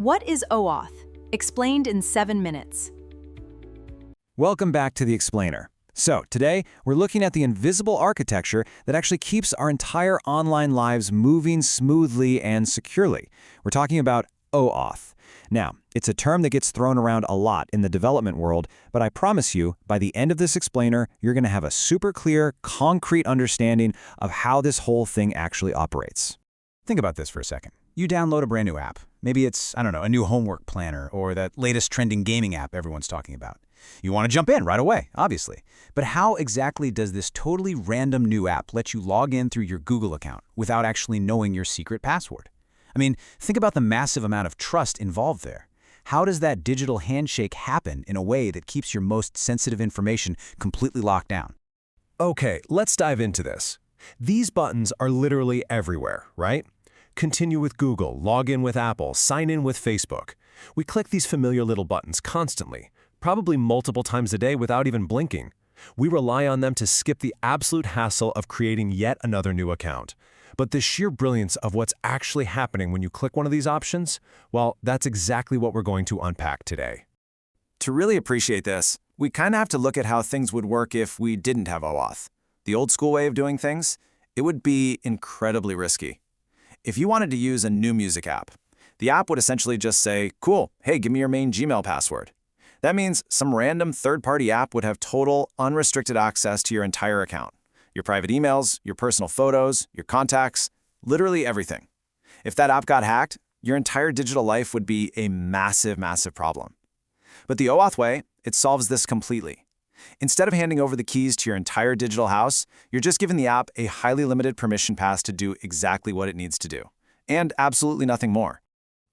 What is OAuth? Explained in 7 minutes. Welcome back to The Explainer. So, today, we're looking at the invisible architecture that actually keeps our entire online lives moving smoothly and securely. We're talking about OAuth. Now, it's a term that gets thrown around a lot in the development world, but I promise you, by the end of this explainer, you're going to have a super clear, concrete understanding of how this whole thing actually operates. Think about this for a second. You download a brand new app. Maybe it's, a new homework planner or that latest trending gaming app everyone's talking about. You want to jump in right away, obviously. But how exactly does this totally random new app let you log in through your Google account without actually knowing your secret password? I mean, think about the massive amount of trust involved there. How does that digital handshake happen in a way that keeps your most sensitive information completely locked down? Okay, let's dive into this. These buttons are literally everywhere, right? Continue with Google, log in with Apple, sign in with Facebook. We click these familiar little buttons constantly, probably multiple times a day without even blinking. We rely on them to skip the absolute hassle of creating yet another new account. But the sheer brilliance of what's actually happening when you click one of these options, well, that's exactly what we're going to unpack today. To really appreciate this, we kind of have to look at how things would work if we didn't have OAuth. The old school way of doing things, it would be incredibly risky. If you wanted to use a new music app, the app would essentially just say, cool, hey, give me your main Gmail password. That means some random third-party app would have total, unrestricted access to your entire account. Your private emails, your personal photos, your contacts, literally everything. If that app got hacked, your entire digital life would be a massive, massive problem. But the OAuth way, it solves this completely. Instead of handing over the keys to your entire digital house, you're just giving the app a highly limited permission pass to do exactly what it needs to do, and absolutely nothing more.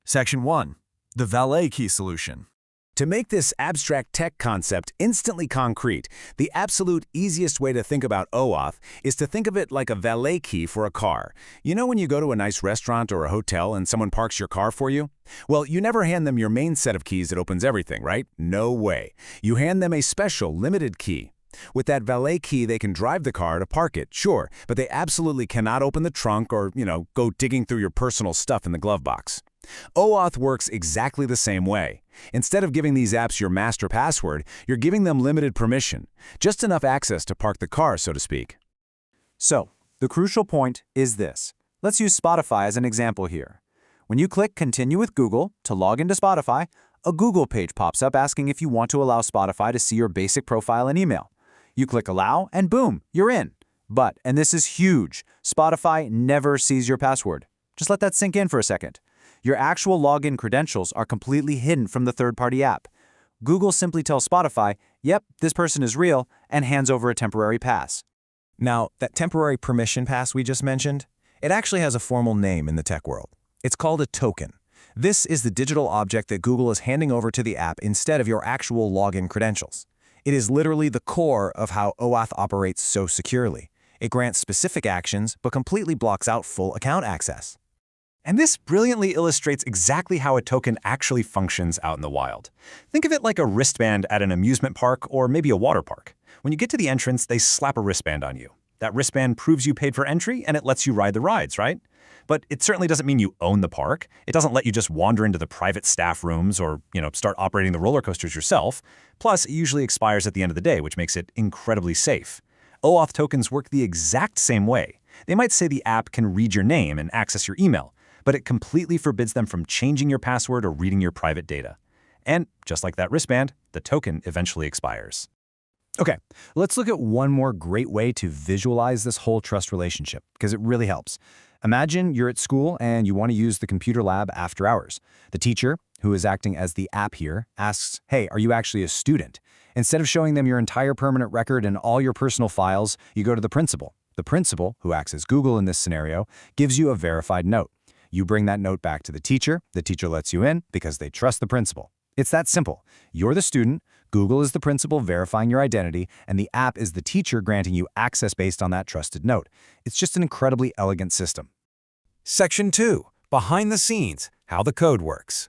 Section 1. The Valet Key Solution. To make this abstract tech concept instantly concrete, the absolute easiest way to think about OAuth is to think of it like a valet key for a car. You know when you go to a nice restaurant or a hotel and someone parks your car for you? Well, you never hand them your main set of keys that opens everything, right? No way. You hand them a special, limited key. With that valet key, they can drive the car to park it, sure, but they absolutely cannot open the trunk or, go digging through your personal stuff in the glove box. OAuth works exactly the same way. Instead of giving these apps your master password, you're giving them limited permission, just enough access to park the car, so to speak. So, the crucial point is this. Let's use Spotify as an example here. When you click Continue with Google to log into Spotify, a Google page pops up asking if you want to allow Spotify to see your basic profile and email. You click Allow, and boom, you're in. But, and this is huge, Spotify never sees your password. Just let that sink in for a second. Your actual login credentials are completely hidden from the third-party app. Google simply tells Spotify, yep, this person is real, and hands over a temporary pass. Now, that temporary permission pass we just mentioned, it actually has a formal name in the tech world. It's called a token. This is the digital object that Google is handing over to the app instead of your actual login credentials. It is literally the core of how OAuth operates so securely. It grants specific actions, but completely blocks out full account access. And this brilliantly illustrates exactly how a token actually functions out in the wild. Think of it like a wristband at an amusement park or maybe a water park. When you get to the entrance, they slap a wristband on you. That wristband proves you paid for entry and it lets you ride the rides, right? But it certainly doesn't mean you own the park. It doesn't let you just wander into the private staff rooms or, start operating the roller coasters yourself. Plus, it usually expires at the end of the day, which makes it incredibly safe. OAuth tokens work the exact same way. They might say the app can read your name and access your email, but it completely forbids them from changing your password or reading your private data. And just like that wristband, the token eventually expires. Okay, let's look at one more great way to visualize this whole trust relationship, because it really helps. Imagine you're at school and you want to use the computer lab after hours. The teacher, who is acting as the app here, asks, hey, are you actually a student? Instead of showing them your entire permanent record and all your personal files, you go to the principal. The principal, who acts as Google in this scenario, gives you a verified note. You bring that note back to the teacher lets you in because they trust the principal. It's that simple. You're the student, Google is the principal verifying your identity, and the app is the teacher granting you access based on that trusted note. It's just an incredibly elegant system. Section 2. Behind the scenes, how the code works.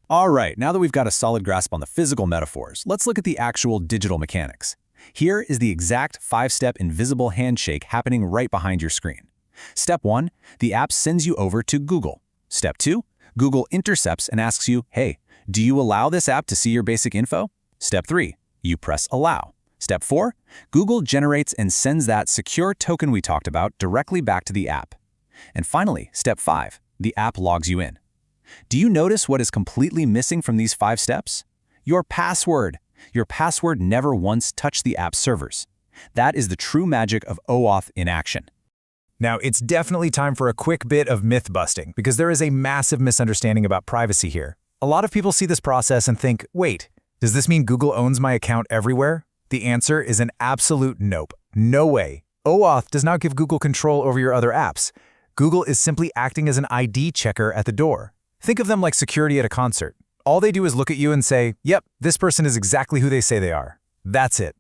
All right, now that we've got a solid grasp on the physical metaphors, let's look at the actual digital mechanics. Here is the exact 5-step invisible handshake happening right behind your screen. Step 1, the app sends you over to Google. Step 2, Google intercepts and asks you, hey, do you allow this app to see your basic info? Step 3, you press allow. Step 4, Google generates and sends that secure token we talked about directly back to the app. And finally, step 5, the app logs you in. Do you notice what is completely missing from these 5 steps? Your password. Your password never once touched the app's servers. That is the true magic of OAuth in action. Now, it's definitely time for a quick bit of myth busting, because there is a massive misunderstanding about privacy here. A lot of people see this process and think, wait, does this mean Google owns my account everywhere? The answer is an absolute nope. No way. OAuth does not give Google control over your other apps. Google is simply acting as an ID checker at the door. Think of them like security at a concert. All they do is look at you and say, yep, this person is exactly who they say they are. That's it.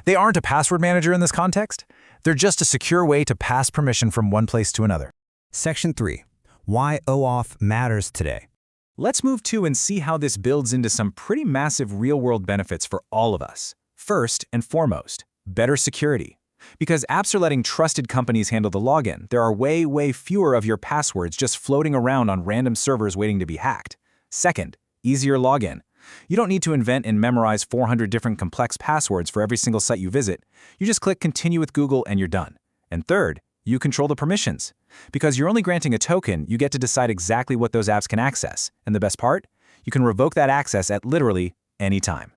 They aren't a password manager in this context. They're just a secure way to pass permission from one place to another. Section 3. Why OAuth matters today. Let's move to and see how this builds into some pretty massive real-world benefits for all of us. First and foremost, better security. Because apps are letting trusted companies handle the login, there are way fewer of your passwords just floating around on random servers waiting to be hacked. Second, easier login. You don't need to invent and memorize 400 different complex passwords for every single site you visit. You just click Continue with Google and you're done. And third, you control the permissions. Because you're only granting a token, you get to decide exactly what those apps can access. And the best part? You can revoke that access at literally any time.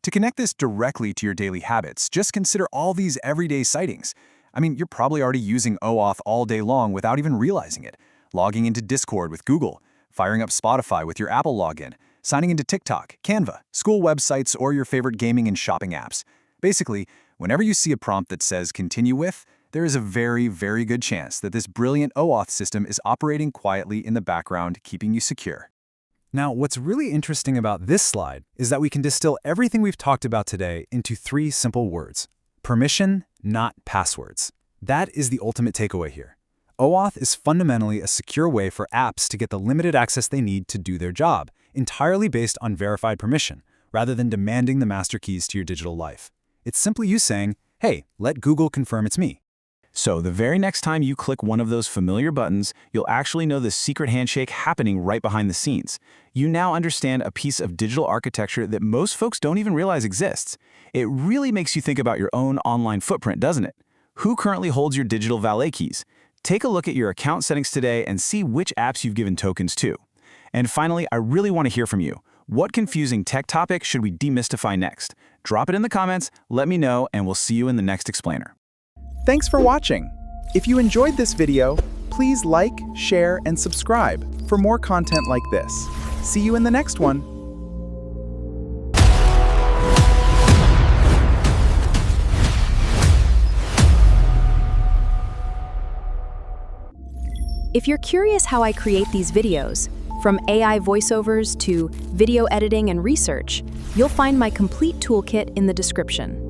To connect this directly to your daily habits, just consider all these everyday sightings. I mean, you're probably already using OAuth all day long without even realizing it. Logging into Discord with Google, firing up Spotify with your Apple login, signing into TikTok, Canva, school websites, or your favorite gaming and shopping apps. Basically, whenever you see a prompt that says continue with, there is a very good chance that this brilliant OAuth system is operating quietly in the background, keeping you secure. Now, what's really interesting about this slide is that we can distill everything we've talked about today into 3 simple words. Permission, not passwords. That is the ultimate takeaway here. OAuth is fundamentally a secure way for apps to get the limited access they need to do their job, entirely based on verified permission, rather than demanding the master keys to your digital life. It's simply you saying, hey, let Google confirm it's me. So the very next time you click one of those familiar buttons, you'll actually know the secret handshake happening right behind the scenes. You now understand a piece of digital architecture that most folks don't even realize exists. It really makes you think about your own online footprint, doesn't it? Who currently holds your digital Valet keys? Take a look at your account settings today and see which apps you've given tokens to. And finally, I really want to hear from you. What confusing tech topic should we demystify next? Drop it in the comments, let me know, and we'll see you in the next explainer. Thanks for watching. If you enjoyed this video, please like, share, and subscribe for more content like this. See you in the next one. If you're curious how I create these videos, from AI voiceovers to video editing and research, you'll find my complete toolkit in the description.